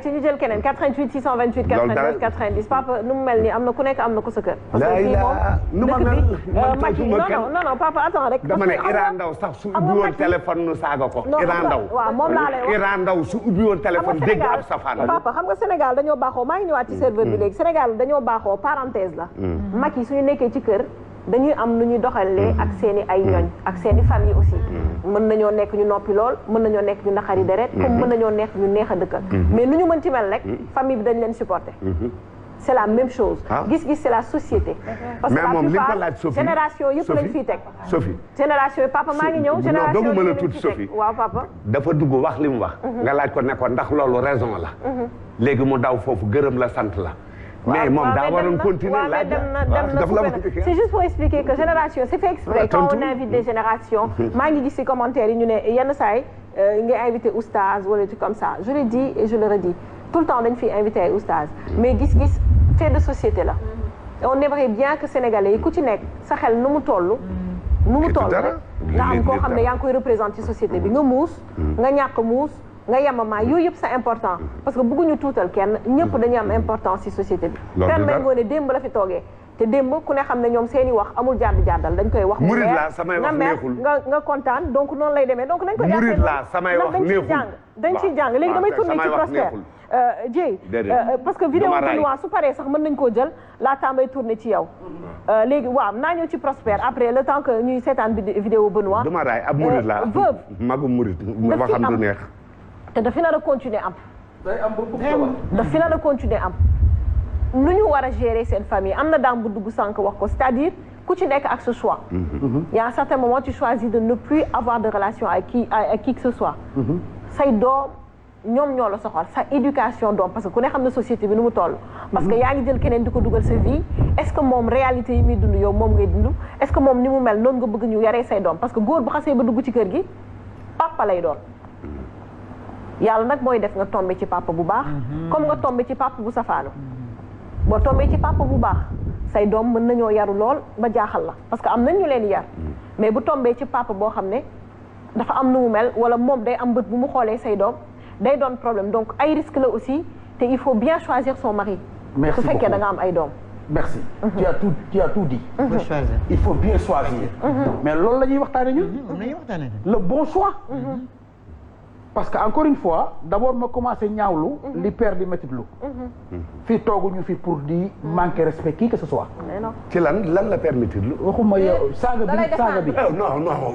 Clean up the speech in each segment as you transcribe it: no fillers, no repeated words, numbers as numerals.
ayca ñu jël keneen 88 628 89 90 papa nu mu mel nii am na ku nekk am na ko sa kër. parce que fii moom non papa attends rek. dama ne Iran Ndaw sax su ubbi woon téléphone nu saaga ko. Iran Ndaw waaw moom laa lay wax Iran Ndaw su ubbi woon téléphone dégg ab safaan. papa xam nga Sénégal dañoo baaxoo maa ngi ñëwaat ci serveur bi léegi Sénégal dañoo baaxoo parenthèse la. mag yi suñu nekkee ci kër dañuy am nu ñuy doxalee ak seen i ay ñoñ ak seen i famille aussi. mën nañoo nekk ñu noppi lool mën nañoo nekk ñu naqari deret comme mën nañoo nekk ñu neex a dëkkal mais nu ñu mën ci mel rek famille bi dañ leen supporter c'est la même chose gis-gis c'est la société parce que la plupart génération yëpp lañ fiy teg Sophie génération yi papa maa ngi ñëw génération doogu mën a tuuti Sophie waaw papa dafa dugg wax li mu wax nga laaj ko ne ko ndax loolu raison la léegi mu daw foofu gërëm la sant la mais moom daa waroon continuer laaj c'est juste pour expliquer que génération c'est fait exprès quand on invite des générations maa ngi gis ci commentaire yi ñu ne yenn saay ngay invité oustaz wala des trucs comme ça je le dis et je le redis tout le temps dañ fiy invité ay oustaz mais gis-gis fait de société la on aimerait bien que sénégalais yi ku ci nekk sa xel nu mu toll rek nga am koo xam ne yaa ngi koy représenter ci société bi nga muus nga ñàkk muus nga yemamaay yooyu yëpp c'est important parce que bëgguñu tuutal kenn ñëpp dañuy am importance ci société bi Père Mbaye Ngoné démb la fi toogee te démb ku ne xam ne ñoom seeni wax amul jàddal dañ koy wax murid la samay wax neexul nga kontaan donc noonu lay demee donc nañ ko murid la samay wax neexul dañ ciy jàng léegi damay tourner ci Prospère Dieye parce que vidéo Benoît su paree sax mën nañ koo jël laataa may tourner ci yow léegi waaw naa ñëw ci Prospère après le temps que ñuy seetaan vidéo Benoît duma raay ab murid la magu murid waxam du neex te daf fi nar a continuer am daf fi nar a continuer am nu ñu war a gérer seen famille am na daam bu dugg sànq wax ko c'est-à-dire ku ci nekk ak ce choix il y a un certain moment tu choisis de ne plus avoir de relation avec qui que ce soit say doom ñoom ñoo la soxal sa éducation doom parce que ku ne xam ne société bi nu mu toll parce que yaa ngi jël keneen di ko dugal sa vie est-ce que moom réalité yi muy dund yow moom ngay dund est-ce que moom ni mu mel noonu nga bëgg ñu yaree say doom parce que góor bu xasee ba dugg ci kër gi papa lay doon yàlla nag mooy def nga tombé ci papa bu baax comme nga tombé ci papa bu safaanu boo tombé ci papa bu baax say doom mën nañoo yaru lool ba jaaxal la parce que am nañ ñu leen yar mais bu tombé ci papa boo xam ne dafa am nu mu mel wala moom day am bët bu mu xoolee say doom day doon problème donc ay risque la aussi te il faut bien choisir son mari su fekkee da nga am ay doom merci tu as tout dit il faut bien choisir mais loolu la ñuy waxtaane ñun le bon choix parce que encore une fois d'abord ma commencé ñaawlu li père di métitlu fii tooguñu fi pour di manquer respect qui que ce soit ci lan la père métitlu waxuma yow saaga bi non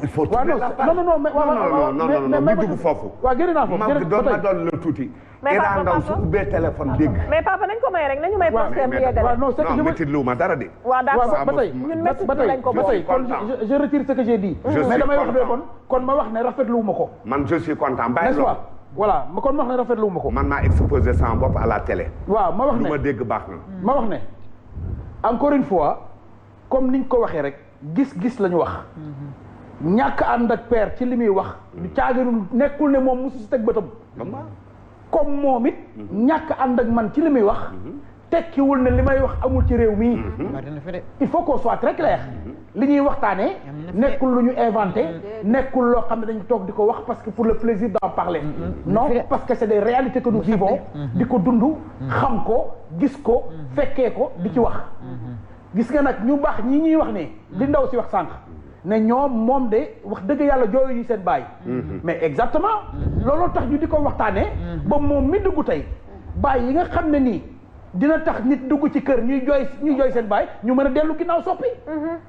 il faut non mais dugg foofu waaw génn naa foofu ma doon la tuuti Iran Ndaw su ubbee téléphone dégg mais papa nañ ko may rek nañu may Prospère bi yeggale non métitlu ma dara de waaw d'accord ba tey ñun métitlu lañ ko ba tey kon je retire ce que j'ai dit mais damay wax ne kon ma wax ne rafetlu ma ko man je suis content n'est-ce pas voilà ma kon ma wax ne rafetlu ma ko man maa exposé sama bopp à la télé waaw ma wax ne lu ma dégg baax na ma wax ne encore une fois comme niñ ko waxee rek gis-gis la ñu wax ñàkk ànd ak père ci li muy wax du caaginu nekkul ne moom mosu si teg bëtam comme moom it ñàkk ànd ak man ci li muy wax tekkiwul ne li may wax amul ci réew mii il faut qu'on soit très clair li ñuy waxtaanee nekkul lu ñu inventé nekkul loo xam ne dañu toog di ko wax parce que pour le plaisir d'en parler non parce que c'est des réalités que nous vivons di ko dund xam ko gis ko fekkee ko di ci wax gis nga nag ñu baax ñi ñuy wax ne li ndaw si wax sànq ne ñoom moom de wax dëgg yàlla jooyu ñu seen baay mais exactement looloo tax ñu di ko waxtaanee ba moom mi dugg tey baay yi nga xam ne nii dina tax nit dugg ci kër ñuy jooy seen baay ñu mën a dellu ginnaaw soppi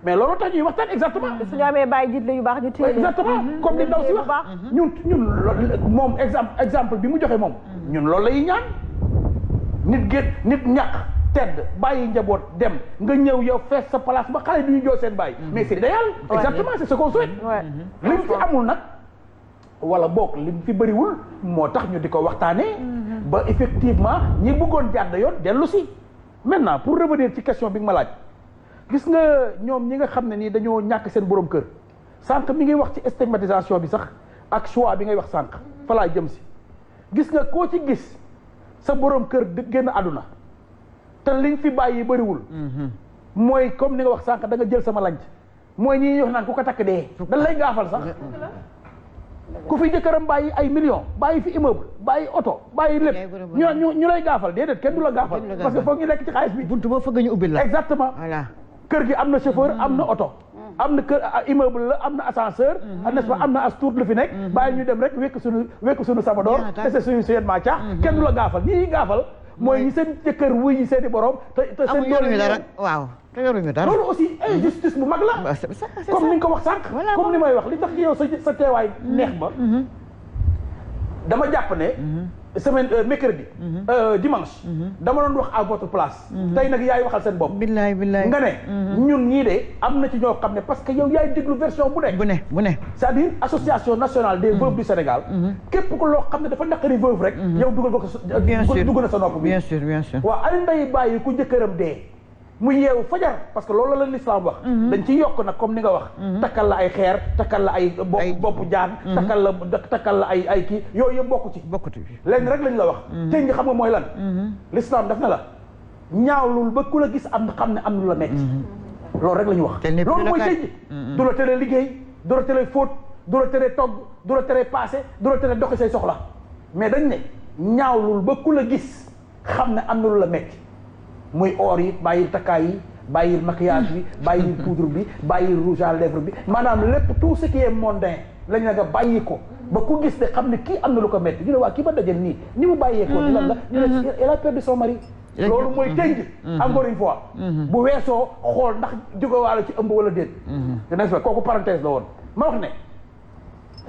mais looloo tax ñuy waxtaan exactement suñu amee baay jiit la yu baax ñu téye exactement comme li ndaw si wax ñun moom exemple bi mu joxe moom ñun loolu lay ñaan nit ñàkk tedd bàyyi njaboot dem nga ñëw yow fees sa place ba xale du ñu jooy seen baay mais c'est idéal exactement c'est ce qu'on souhaite lim fi amul nag wala boog lim fi bëriwul moo tax ñu di ko waxtaanee ba effectivement ñi bëggoon jàdd yoon dellu si maintenant pour revenir ci question bi nga ma laaj gis nga ñoom ñi nga xam ne nii dañoo ñàkk seen borom kër sànq mi ngi wax ci stigmatisation bi sax ak choix bi ngay wax sànq fa laa jëm si gis nga koo ci gis sa borom kër génn àdduna te liñ fi bàyyi bëriwul mooy comme ni nga wax sànq da nga jël sama lanc mooy ñi wax naan ku ko takk dee dañ lay gaafal sax ku fi jëkkëram bàyyi ay millions bàyyi fi immeuble bàyyi oto bàyyi lépp ñu lay gaafal déedéet kenn du la gaafal parce que foog ñu lekk ci xaalis bi buntu boo fëgg ñu ubbil la exactement voilà kër gi am na chauffeur am na oto am na kër immeuble la am na ascenseur n'est-ce pas am na as tuut lu fi nekk bàyyi ñu dem rek wekk suñu sabadoor te suñu seen maa caax kenn du la gaafal ñi gaafal mooy ñi seen jëkkër wuy ñi seen i borom te seen yoruñu dara waaw te yoruñu dara loolu aussi injustice bu mag la comme ni nga ko wax sànq comme ni may wax li tax ci yow sa teewaay neex ma dama jàpp ne semaine mercredi dimanche dama doon wax à votre place tey nag yaay waxal seen bopp billaay nga ne ñun ñii de am na ci ñoo xam ne parce que yow yaay déglu version bu ne c'est-à-dire association nationale des veuves du Sénégal képp ko loo xam ne dafa naqari veuve rek yow dugal ko dugg na sa nopp bi bien sûr waaw ay nday bàyyi ku jëkkëram dee mu yeewu fajar parce que loolu la l'islam wax dañ ci yokk nag comme ni nga wax takkal la ay xeer takkal la ay bopp jaan takkal la ay kii yooyu yëpp bokku ci léegi rek lañ la wax tey nga xam nga mooy lan l'islam daf na la ñaawlul ba ku la gis am xam ne am lu la metti loolu rek la ñu wax loolu mooy tey du la tere liggéey du la tere fóot du la tere togg du la tere passé du la tere doxi say soxla mais dañ ne ñaawlul ba ku la gis xam ne am na lu la metti muy or yi bàyyil takkaay yi bàyyil maquillage bi bàyyil poudre bi bàyyil rouge à lèvres bi maanaam lépp tout ce qui est mondain lañ ne nga bàyyi ko ba ku gis ne xam ne kii am na lu ko métti ñu ne waa kii ba dajal nii ni mu bàyyee ko di lan la ñu ne elle a perdu son mari loolu mooy tënj encore une fois bu weesoo xool ndax jógewaale ci ëmb wala déet n'est-ce pas kooku parenthèse la woon ma wax ne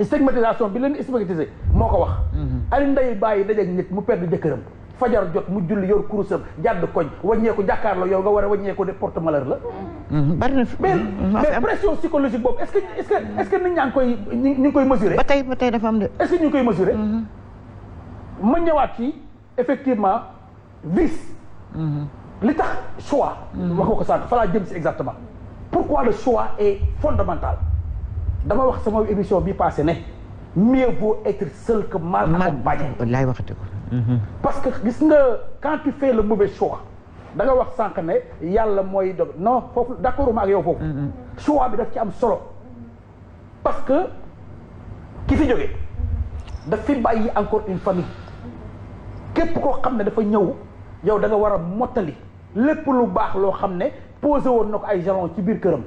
stigmatisation bi leen stigmatisé moo ko wax ay ndey bàyyi dajal nit mu perdre jëkkëram fajar jot mu julli yor kurusam jàdd koñ wàññeeku jàkkaarloo yow nga war a wàññeeku de porte malheur la. bari na mais pression psychologique boobu est-ce que nit ñaa ngi koy ñu ngi koy mesurer. ba tey dafa am de. est-ce que ñu ngi koy mesurer. ma ñëwaat ci effectivement vice. li tax choix. wax nga ko sànq fa laa jëm si exactement. pourquoi le choix est fondamental. dama wax sama émission bi passé ne. mieux vaut être seul que mal accompagné. wallaay waxati ko. parce que gis nga quand tu fais le mauvais choix da nga wax sànq ne yàlla mooy dog non foofu d'accord ma ak yow foofu. choix bi daf ci am solo parce que ki fi jógee daf fi bàyyi encore une famille képp koo xam ne dafa ñëw yow da nga war a mottali lépp lu baax loo xam ne posé woon na ko ay jalons ci biir këram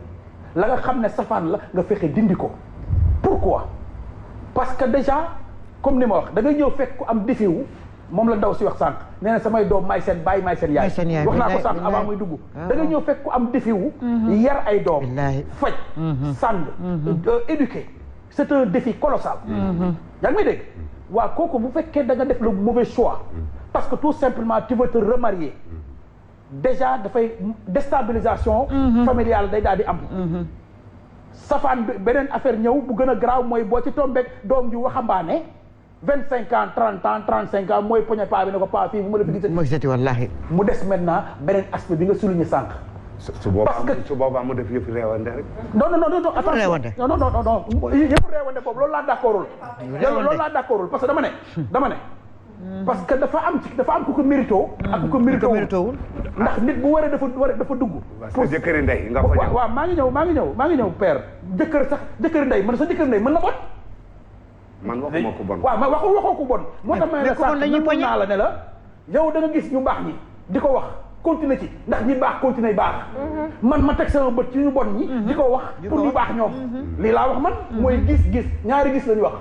la nga xam ne safaan la nga fexe dindi ko. pourquoi parce que déjà comme ni ma wax da nga ñëw fekk ku am défi wu moom la ndaw si wax sànq nee na samay doom maay seen baay maay seen yaay wax naa ko sànq avant muy dugg da nga ñëw fekk ku am défi wu yar ay doom faj sàng éduquer c'est un défi colossal yaa ngi may dégg waaw kooku bu fekkee da nga def le mauvais choix parce que tout simplement tu veux te remarier déjà dafay déstabilisation familiale day daal di am safaan beneen affaire ñëw bu gën a garaaw mooy boo ci tombeek doom ju waxambaane 25 ans 30 ans 35 ans mooy poñe paa bi ne ko paa fii bu ma la fi gisee. mooy gisati wallaahi. mu des maintenant beneen aspect bi nga souligné sànq. su boobaa mu def yëpp réewande rek. non. attention non yëpp réewande boobu loolu laa d'accordul. loolu laa d'accordul parce que dama ne. parce que dafa am ku ko mérito. ak ku ko mérito ndax nit bu waree dafa dugg. pour jëkkëri ndey nga ko ñëw. waaw maa ngi ñëw père jëkkëri ndey man sa jëkkëri ndey mën na bon. man waxuma ko bon. waaw waxoo ko bon. moo tax ma ne la sànq mën naa la ne la yow da nga gis ñu baax ñi di ko wax continuer ci ndax ñi baax continuer baax. man ma teg sama bët ci ñu bon ñi. di ko wax pour ñu baax ñoom. lii laa wax man mooy gis-gis ñaari gis la ñu wax.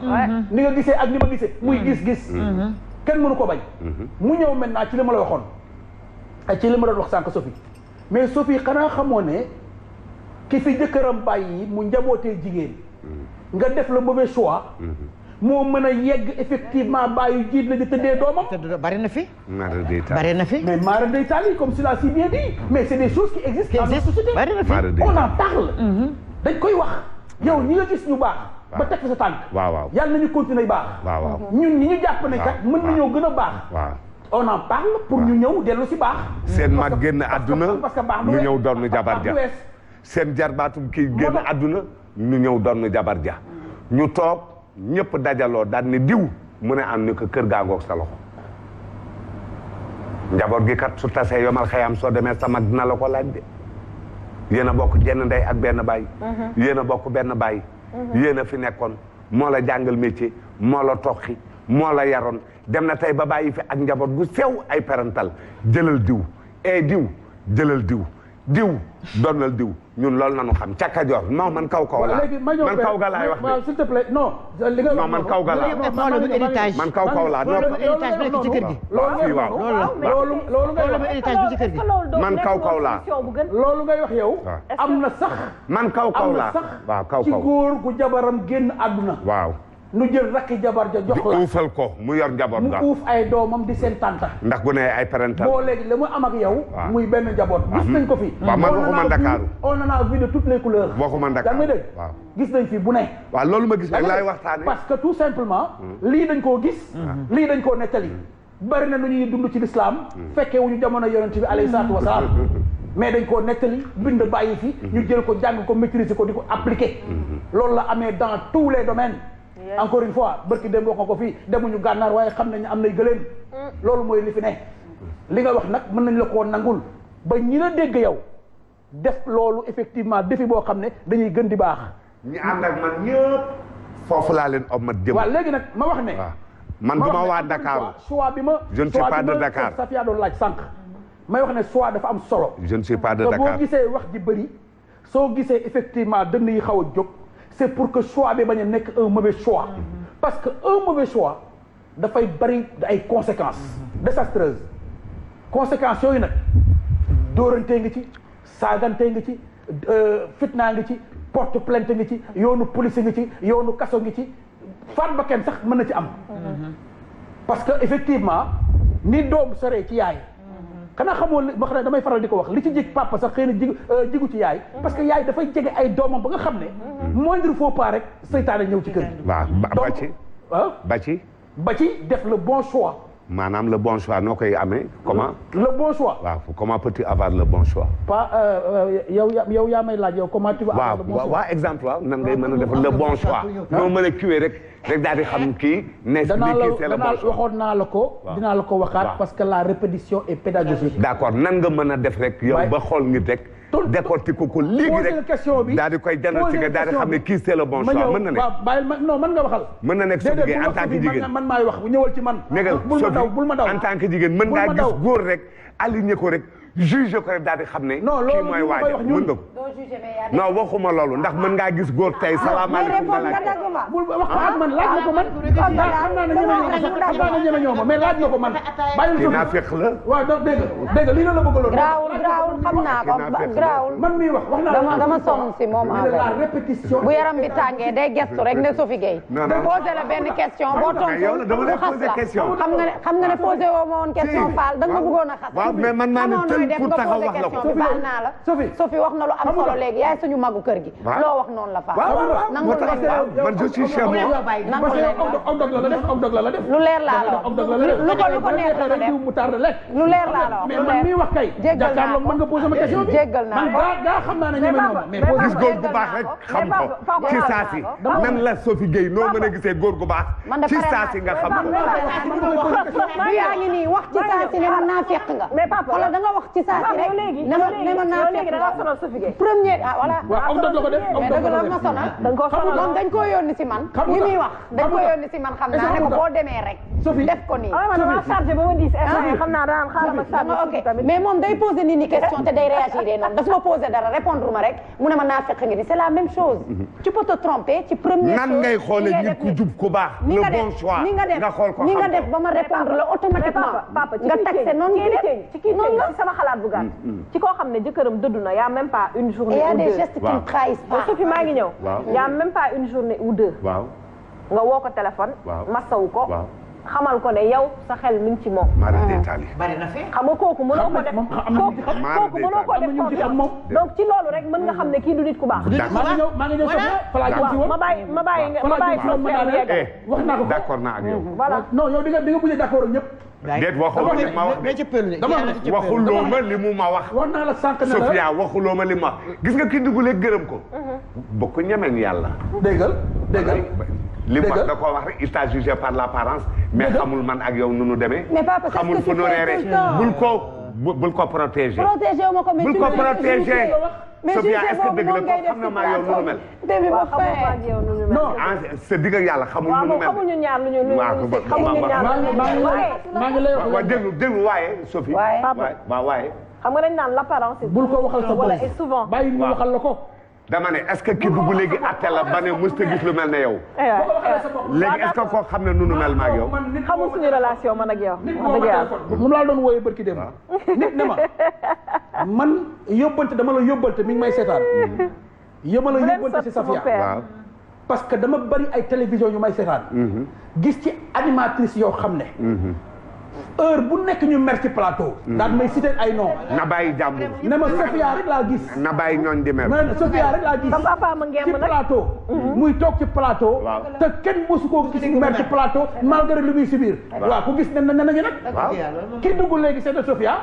ni nga gisee ak ni ma gisee muy gis-gis. kenn mënu ko bañ. mu ñëw maintenant ci li ma la waxoon ak ci li ma doon wax sànq Sophie mais Sophie xanaa xamoo ne ki fi jëkkëram bàyyi mu njabootee jigéen nga def le mauvais choix. moo mën a yegg effectivement bàyyi jiit la di tëddee doomam. bari na fi. bari na fi. mais mara day taal comme tu l'as si bien dit mais c'est des choses qui existent dans notre société. bari na fi on en parle. dañ koy wax yow ñi nga gis ñu baax. ba teg sa tànk. waaw yàlla nañu continuer baax. waaw ñun ñi ñu jàpp ne kat mën nañoo gën a baax. waaw on en parle pour ñu ñëw dellu si baax. seen mag génn àdduna parce que baax ñu ñëw doon jabar ja seen jarbaatum kii génn àdduna ñu ñëw doon jabar ja ñu toog ñëpp dajaloo daal ni diw mu ne am ni ko kër gaangoog sa loxo njaboot gi kat su tasee yomal xëyam soo demee sa mag dina la ko laaj de yéen a bokk jenn ndey ak benn baay yéen a bokk benn baay yéen a fi nekkoon moo la jàngal métier moo la toqi moo la yaroon dem na tey ba bàyyi fi ak njaboot gu sew ay parental jëlal diw diw jëlal diw doonal diw ñun loolu nañu xam ca Kajoor non man kaw laa man kaw ga laay wax waaw s'il te plaît non li nga non man kaw ga laa man kaw laa non héritage bi nekk ci kër gi loolu ngay wax héritage bi ci kër gi man kaw laa loolu ngay wax yow am na sax man kaw laa waaw kaw ci góor gu jabaram génn àdduna waaw nu jël rakki jabar ja jox la uufal ko mu yor njaboot ga mu uuf ay doomam di seen tanta ndax bu ne ay parental boo léegi la mu am ak yow muy benn njaboot gis nañ ko fi waaw man waxuma Ndakaaru on en a vu de toutes les couleurs waxuma Ndakaaru yaa ngi dégg waaw gis nañ fi bu ne waaw loolu ma gis rek laay waxtaane parce que tout simplement lii dañ koo gis lii dañ koo nettali bari na nu ñuy dund ci l'islam fekkee wuñu jamono yonent bi alayhi salaatu wasalaam mais dañ koo nettali bind bàyyi fi ñu jël ko jàng ko maîtriser ko di ko appliquer loolu la amee dans tous les domaines encore une fois barki dem wax nga ko fii demuñu gànnaar waaye xam nañu am nay gëléem loolu mooy li fi ne li nga wax nag mën nañ la koo nangul ba ñi la dégg yow def loolu effectivement défi boo xam ne dañuy gën di baax ñi ànd ak man ñëpp foofu laa leen ommat jëm waaw léegi nag ma wax ne man du ma waa Dakar choix bi ma je ne suis pas de Dakar Safia doon laaj sànq may wax ne choix dafa am solo je ne suis pas de te Dakar boo gisee wax ji bëri soo gisee effectivement dënn yi xaw a jóg c'est pour que choix bi bañ a nekk un mauvais choix parce que un mauvais choix dafay bari ay conséquences désastreuses conséquences yooyu nag dóorantee ngi ci saagantee ngi ci fitnaa ngi ci porte plainte ngi ci yoonu police ngi ci yoonu kaso ngi ci faat ba kenn sax mën na ci am parce que effectivement ni doom soree ci yaay xanaa xamoo ma xam ne damay faral di ko wax li ci jig papa sax xëy na jigu ci yaay parce que yaay dafay jege ay doomam ba nga xam ne moindre faux pas rek seytaane ñëw ci kër gi waaw ba ci def le bon choix maanaam le bon choix noo koy amee comment le bon choix waaw comment peux-tu avoir le bon choix pas yow yaa may laaj yow comment tu vas avoir le bon choix waaw exemple waaw nan ngay mën a def le bon choix noo mën a kiwee rek daal di xam kii ne c'est le bon choix waxoon naa la ko dinaa la ko waxaat parce que la répétition est pédagogique d'accord nan nga mën a def rek yow ba xool nit rek décortiquer ko léegi rek question bi daal di koy diagnostiquer daal di xam ne kii c'est le bon choix mën na nekk waaw bàyyil ma non mën nga waxal mën na nekk Sophie Gueye en tant que jigéen man maay wax ñëwal ci man bul ma daw en tant que jigéen mën ngaa gis góor rek aligné ko rek juge ko rek daal di xam ne kii mooy waaj mën nga ko non waxuma loolu ndax mën ngaa gis góor tey salaamaaleykum bul wax ak man laaj na ko man xam naa ne ñeme ñoo ma mais laaj na ko man bàyyil kii naa fekk la waaw dégg lii la la bëggaloon grawul xam naa ko grawul man mii wax naa dama sonn si moom la répétition bu yaram bi tàngee day gestu rek ne Sophie Gueye posé la benn question boo tontu mu xas la xam nga ne posé woo ma woon question Fall da nga bëggoon a xas waaw mais man maa ne tël pour taxaw wax la ko baal naa la Sophie wax na lu am solo léegi yaay suñu magu kër gi loo wax noonu la Fall nangul leen man je suis chez moi nangul leen lu leer laa la wax lu ko neex la def lu leer laa la wax mais man mii wax kay jéggal naa ko mën nga posé ma question bi jéggal naa ko man gaa xam naa ne ñeme ñoo ma mais gis góor gu baax rek xam ko ci saa si nan la Sophie Gueye noo mën a gisee góor gu baax ci saa si nga xam ko du yaa ngi nii wax ci saa si ne man naa fekk nga wala da nga wax ci saa si rek ne ma naa fekk nga premier voilà waaw dëgg la ko def mais dëgg la ma sonal moom dañ koo yónni si man li muy wax dañ ko yónni si man xam naa ne ko boo demee rek def ko nii xam naa daan xaaral ok mais moom day poser nit ñi question te day réagir noonu daf ma poser dara répondre ma rek mu ne ma naa fekk nga ni c'est la même chose tu peux te tromper ci première chose nan ngay xoolee nit ku jub ku baax le bon choix nga xool ko ni nga def ba ma répondre la automatiquement nga taxé noonu ci kii ci sama xalaat bu gàtt ci koo xam ne jëkkëram dëddu na y a même pas une journée ou deux il y a des gestes qui ne trahissent pas Sophie maa ngi ñëw y a même pas une journée ou deux nga woo ko téléphone masawu ko xamal ko ne yow sa xel mi ngi ci moom. bari na fi. xam nga kooku mënoo ko def kooku mënoo ko def confiance donc ci loolu rek mën nga xam ne kii du nit ku baax. maa ngi ñëw Sophia ma bàyyi wax naa ko d'accord naa ak yow. voilà non yow di nga mujj d'accord ak ñëpp. déet waxuloo li ma wax waxuloo ma li mu ma wax. wax naa la sànq ne la Sophia waxuloo ma li ma gis nga kii dugg léegi gërëm ko. bokk ñemeen yàlla. déggal li mu wax da koo wax rek il t'a jugé par l'apparence mais xamul man ak yow nu nu demee. xamul fu nu reere bul ko protéger. protéger wu ma ko mais bul ko protéger. mais Sofia est-ce que dëgg la ko xam na maa yow nu mel. début ba fin non sa digg ak yàlla xamul nu mel. xamul ñu ñaar lu ñu maa ngi lay wax waaw déglu waaye Sophie. waaye. xam nga dañ naan l'apparence. bul ko waxal sa bopp wala et souvent. bàyyi ñu waxal la ko. dama ne est-ce que ki dugg léegi atte la ba ne mësta gis lu mel ne yow. léegi est-ce que koo xam ne nu mel ma ak yow. xamul suñu relation man ak yow. moom laa doon wooyee barki dem. nit ne ma man yóbbante dama la yóbbante mi ngi may seetaan. yëma la yóbbante si Safia. waaw parce que dama bari ay télévision yu may seetaan. gis ci animatrice yoo xam ne. heure bu nekk ñu mer ci plateau. daan may citer ay nom. na bàyyi jàmbur. ne ma Sofia rek laa gis. na bàyyi ñooñ di mer. mais Sofia rek laa gis. ci plateau. muy toog ci plateau. te kenn mosu koo gis mer ci plateau malgré lu muy subir. waaw ku gis ne nañu nag. waaw ki dugg léegi c'est de Sofia.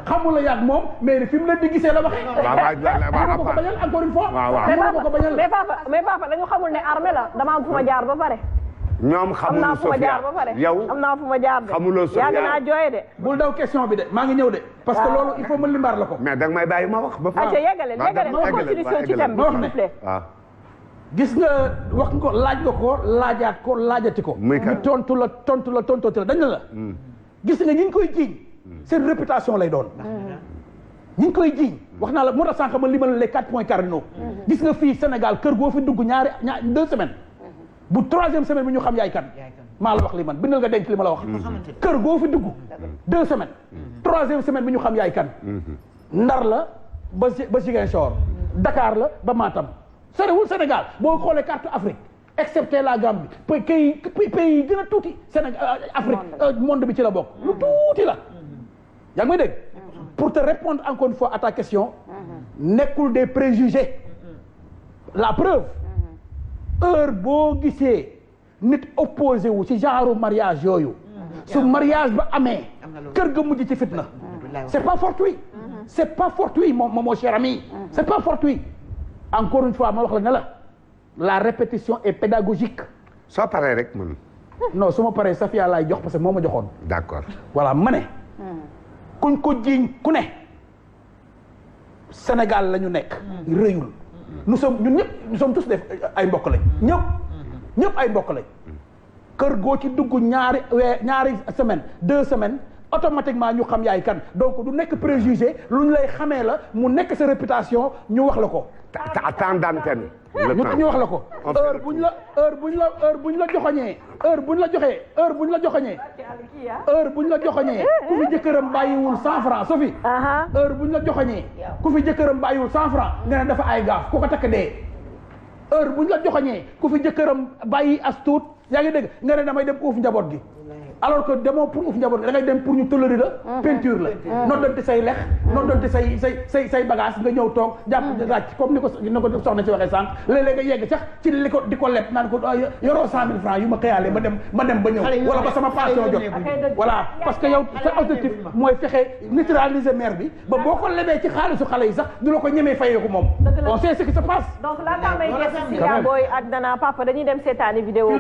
xamul la yàgg moom mais fi mu la di gisee la waxee. waaw ko bañal encore une fois. mais papa dañu xamul ne armée la dama am fu ma jaar ba pare. ñoom xamuloo Sofia yow am naa fu ma jaar de. xamuloo Sofia yàgg naa jooye de. bul daw question bi de maa ngi ñëw de. parce que loolu il faut ma limbaar la ko. mais danga may bàyyi ma wax ba fa. yeggale ma contribution ci thème bi s'il vous plaît. waaw. gis nga wax nga ko laaj nga ko laajaat ko laajati ko. muy kat tontu la tontooti la dañ la. gis nga ñi ngi koy jiiñ. seen réputation lay doon. ñi ngi koy jiiñ wax naa la moo tax sànq ma limal les 4 points cardinaux. gis nga fii Sénégal kër goo fi dugg ñaari 2 semaines. bu 3e semaine bi ñu xam yaay kan. maa la wax li man bindal nga denc li ma la wax. kër goo fi dugg 2 semaines. 3e semaine bi ñu xam yaay kan. Ndar la ba Ziguinchor. Dakar la ba Matam. sorewul Sénégal boo xoolee carte Afrique excepté la Gambie pays yi gën a tuuti Sénégal Afrique monde bi ci la bokk. lu tuuti la. yaa ngi may dégg. pour te répondre encore une fois à ta question. nekkul des préjugés. la preuve. heure boo gisee nit opposé wu ci genre mariage yooyu. su mariage ba amee. kër ga mujj ci fitna. c'est pas fortuit. c'est pas fortuit mon cher ami. c'est pas fortuit. encore une fois ma wax la ne la répétition est pédagogique. soo paree rek man. non su ma paree Safia laay jox parce que moo ma joxoon. d'accord voilà ma ne. kuñ ko jiiñ ku ne. Sénégal la ñu nekk. rëyul. nous sommes tous ay mbokk lañ. ñëpp ay mbokk lañ. kër goo ci dugg ñaari semaine 2 semaines automatiquement ñu xam yaay kan donc du nekk préjugé lu ñu lay xamee la mu nekk sa réputation ñu wax la ko. temps d'antenne. ñu wax la ko. heure buñ la joxoñee ku fi jëkkëram bàyyiwul 100 francs Sophie. heure buñ la joxoñee ku fi jëkkëram bàyyiwul 100 francs nga ne dafa ay gaaf ku ko takk dee. heure buñ la joxoñee ku fi jëkkëram bàyyi as tuut yaa ngi dégg nga ne damay dem uuf njaboot gi. alors que demoo pour uuf njaboot da ngay dem pour ñu toléré la peinture la noddante say lex noddante say bagage nga ñëw toog jàpp ràcc comme ni ko soxna si waxee sànq léeg-léeg nga yegg sax ci li ko di ko leb naan ko yoroo 100 000 francs yu ma xëyaale ma dem ba ñëw wala ba sama pension jot voilà parce que yow sa objectif mooy fexe neutraliser maire bi ba boo ko lebee ci xaalisu xale yi sax du la ko ñemee fayeeku moom on sait ce qui se passe donc laataa may gëstu si yaa booy ak Dana papa dañuy dem seetaani vidéo